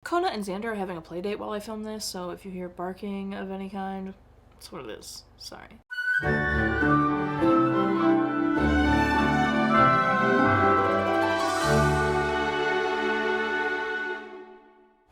Kona and Xander are having a play date while I film this, so if you hear barking of any kind, that's what it is. Sorry.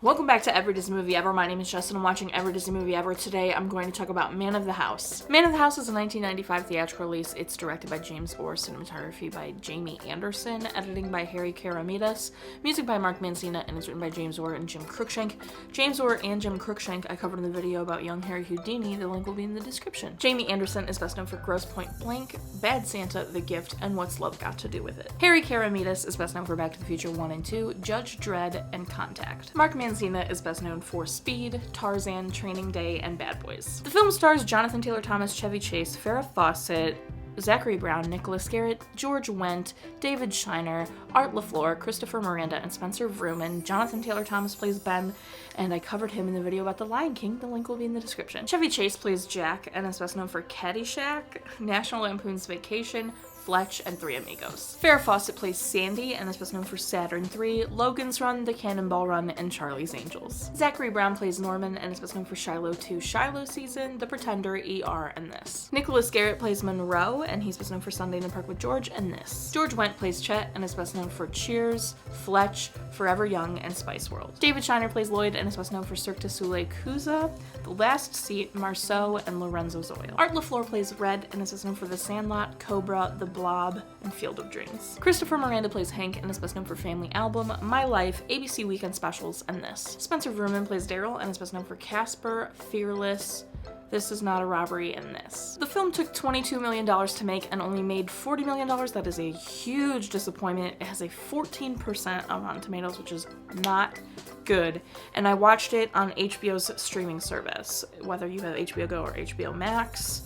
Welcome back to Every Disney Movie Ever. My name is Jess and I'm watching Every Disney Movie Ever. Today I'm going to talk about Man of the House. Man of the House is a 1995 theatrical release. It's directed by James Orr, cinematography by Jamie Anderson, editing by Harry Keramidas, music by Mark Mancina, and it's written by James Orr and Jim Cruikshank. James Orr and Jim Cruikshank I covered in the video about young Harry Houdini. The link will be in the description. Jamie Anderson is best known for Grosse Pointe Blank, Bad Santa, The Gift, and What's Love Got to Do with It. Harry Keramidas is best known for Back to the Future 1 and 2, Judge Dredd, and Contact. Mark Mancina is best known for Speed, Tarzan, Training Day, and Bad Boys. The film stars Jonathan Taylor Thomas, Chevy Chase, Farrah Fawcett, Zachary Brown, Nicholas Garrett, George Wendt, David Shiner, Art LaFleur, Christopher Miranda, and Spencer Vrooman. Jonathan Taylor Thomas plays Ben, and I covered him in the video about The Lion King. The link will be in the description. Chevy Chase plays Jack and is best known for Caddyshack, National Lampoon's Vacation, Fletch, and Three Amigos. Farrah Fawcett plays Sandy and is best known for Saturn 3, Logan's Run, The Cannonball Run, and Charlie's Angels. Zachary Brown plays Norman and is best known for Shiloh 2, Shiloh Season, The Pretender, ER, and This. Nicholas Garrett plays Monroe and he's best known for Sunday in the Park with George and This. George Wendt plays Chet and is best known for Cheers, Fletch, Forever Young, and Spice World. David Shiner plays Lloyd and is best known for Cirque du Soleil Cusa, The Last Seat, Marceau, and Lorenzo's Oil. Art LaFleur plays Red and is best known for The Sandlot, Cobra, The Blob, and Field of Dreams. Christopher Miranda plays Hank and is best known for Family Album, My Life, ABC Weekend Specials, and This. Spencer Vrooman plays Daryl and is best known for Casper, Fearless, This Is Not a Robbery, and This. The film took $22 million to make and only made $40 million. That is a huge disappointment. It has a 14% on Rotten Tomatoes, which is not good. And I watched it on HBO's streaming service. Whether you have HBO Go or HBO Max,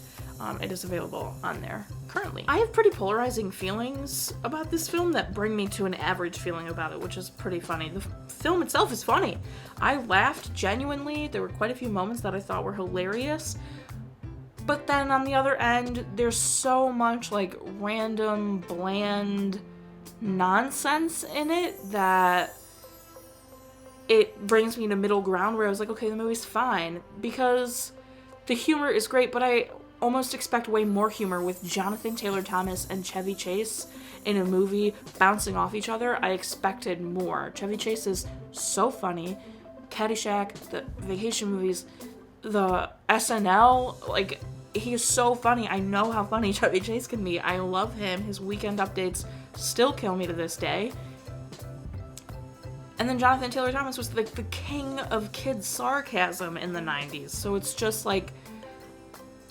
it is available on there currently. I have pretty polarizing feelings about this film that bring me to an average feeling about it, which is pretty funny. The film itself is funny. I laughed genuinely. There were quite a few moments that I thought were hilarious. But then on the other end, there's so much like random, bland nonsense in it that it brings me to middle ground where I was like, okay, the movie's fine. Because the humor is great, but I almost expect way more humor with Jonathan Taylor Thomas and Chevy Chase in a movie bouncing off each other. I expected more. Chevy Chase is so funny. Caddyshack, the vacation movies, the SNL, like, he is so funny. I know how funny Chevy Chase can be. I love him. His weekend updates still kill me to this day. And then Jonathan Taylor Thomas was like the king of kids' sarcasm in the 90s. So it's just like,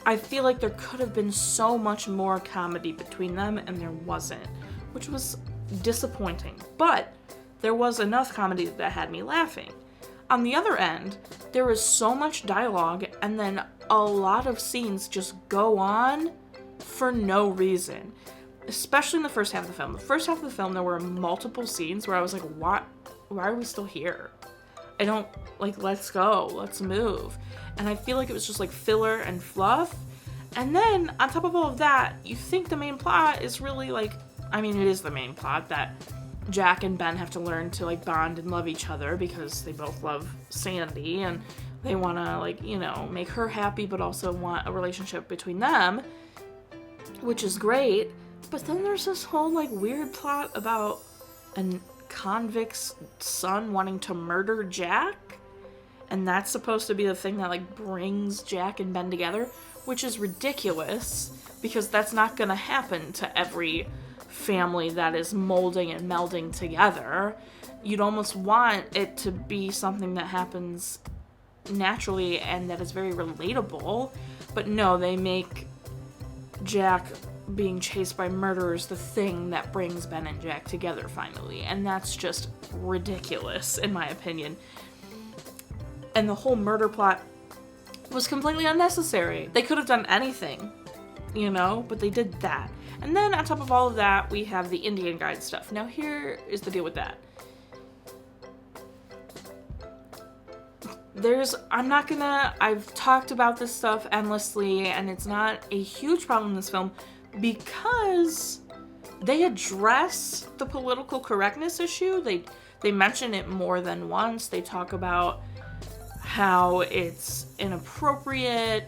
I feel like there could have been so much more comedy between them, and there wasn't, which was disappointing. But there was enough comedy that had me laughing. On the other end, there was so much dialogue, and then a lot of scenes just go on for no reason, especially in the first half of the film. The first half of the film, there were multiple scenes where I was like, why are we still here? I don't, like, let's go, let's move. And I feel like it was just like filler and fluff. And then on top of all of that, you think the main plot is really like, I mean, it is the main plot that Jack and Ben have to learn to like bond and love each other because they both love Sandy and they want to, like, you know, make her happy but also want a relationship between them, which is great. But then there's this whole like weird plot about a convict's son wanting to murder Jack. And that's supposed to be the thing that like brings Jack and Ben together, which is ridiculous because that's not gonna happen to every family that is molding and melding together. You'd almost want it to be something that happens naturally and that is very relatable, but no, they make Jack being chased by murderers the thing that brings Ben and Jack together finally, and that's just ridiculous in my opinion. And the whole murder plot was completely unnecessary. They could have done anything, you know, but they did that. And then on top of all of that, we have the Indian guide stuff. Now here is the deal with that. I've talked about this stuff endlessly, and it's not a huge problem in this film because they address the political correctness issue. They mention it more than once. They talk about how it's inappropriate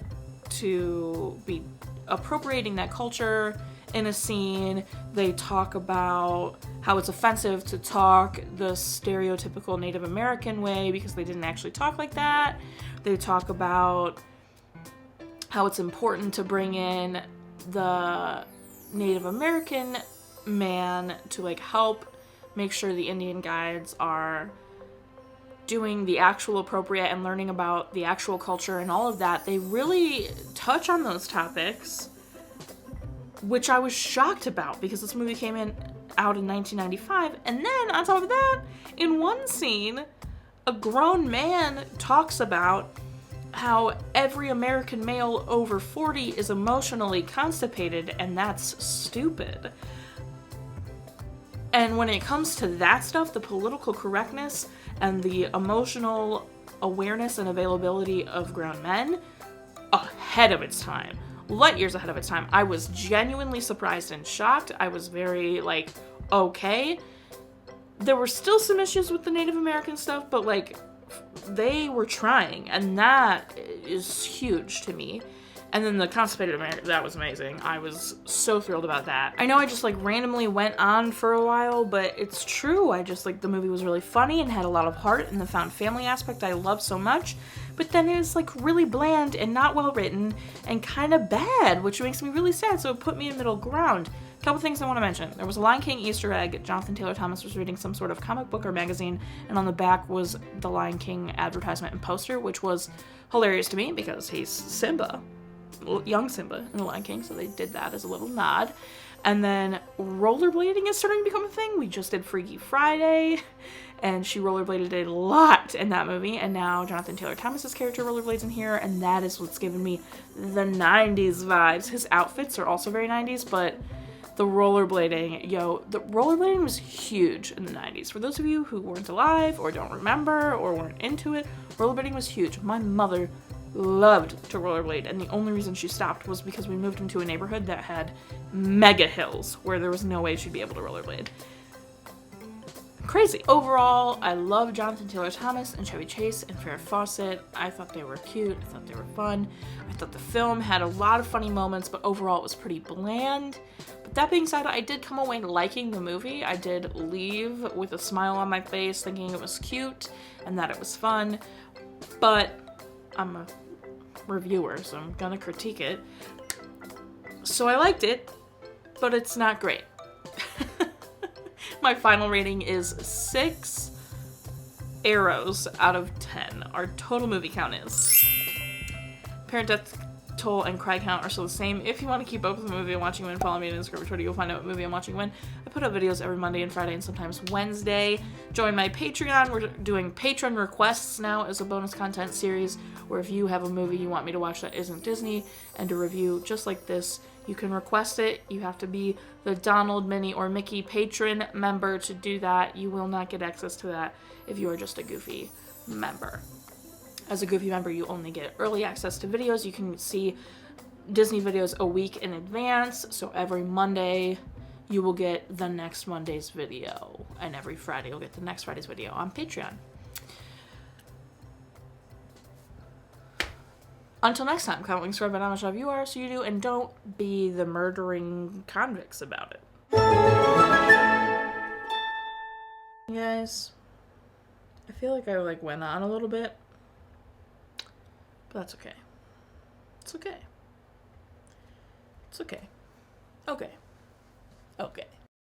to be appropriating that culture in a scene. They talk about how it's offensive to talk the stereotypical Native American way because they didn't actually talk like that. They talk about how it's important to bring in the Native American man to like help make sure the Indian guides are doing the actual appropriate and learning about the actual culture and all of that. They really touch on those topics, which I was shocked about because this movie came out in 1995. And then on top of that, in one scene, a grown man talks about how every American male over 40 is emotionally constipated, and that's stupid. And when it comes to that stuff, the political correctness and the emotional awareness and availability of grown men, ahead of its time. Light years ahead of its time. I was genuinely surprised and shocked. I was very, like, okay. There were still some issues with the Native American stuff, but, like, they were trying, and that is huge to me. And then the Constipated Man, that was amazing. I was so thrilled about that. I know I just like randomly went on for a while, but it's true. I just like the movie was really funny and had a lot of heart, and the found family aspect I love so much. But then it was like really bland and not well written and kind of bad, which makes me really sad. So it put me in middle ground. A couple things I want to mention. There was a Lion King Easter egg. Jonathan Taylor Thomas was reading some sort of comic book or magazine, and on the back was the Lion King advertisement and poster, which was hilarious to me because he's Simba. Young Simba in The Lion King, so they did that as a little nod. And then rollerblading is starting to become a thing. We just did Freaky Friday, and she rollerbladed a lot in that movie, and now Jonathan Taylor Thomas's character rollerblades in here, and that is what's giving me the 90s vibes. His outfits are also very 90s, but the rollerblading, the rollerblading was huge in the 90s. For those of you who weren't alive, or don't remember, or weren't into it, rollerblading was huge. My mother loved to rollerblade, and the only reason she stopped was because we moved into a neighborhood that had mega hills where there was no way she'd be able to rollerblade. Crazy. Overall, I love Jonathan Taylor Thomas and Chevy Chase and Farrah Fawcett. I thought they were cute. I thought they were fun. I thought the film had a lot of funny moments, but overall it was pretty bland. But that being said, I did come away liking the movie. I did leave with a smile on my face thinking it was cute and that it was fun. But I'm a reviewer, so I'm gonna critique it. So I liked it, but it's not great. My final rating is 6 arrows out of 10. Our total movie count is. Parent death toll and cry count are still the same. If you want to keep up with the movie I'm watching when, follow me on Instagram or Twitter. You'll find out what movie I'm watching when. I put up videos every Monday and Friday and sometimes Wednesday. Join my Patreon. We're doing patron requests now as a bonus content series where if you have a movie you want me to watch that isn't Disney and to review just like this, you can request it. You have to be the Donald, Minnie, or Mickey patron member to do that. You will not get access to that if you are just a Goofy member. As a Goofy member, you only get early access to videos. You can see Disney videos a week in advance. So every Monday, you will get the next Monday's video. And every Friday, you'll get the next Friday's video on Patreon. Until next time, comment, link, subscribe, and how much love you are, so you do, and don't be the murdering convicts about it. Guys, I feel like I went on a little bit. But that's okay. It's okay. It's okay. Okay. Okay.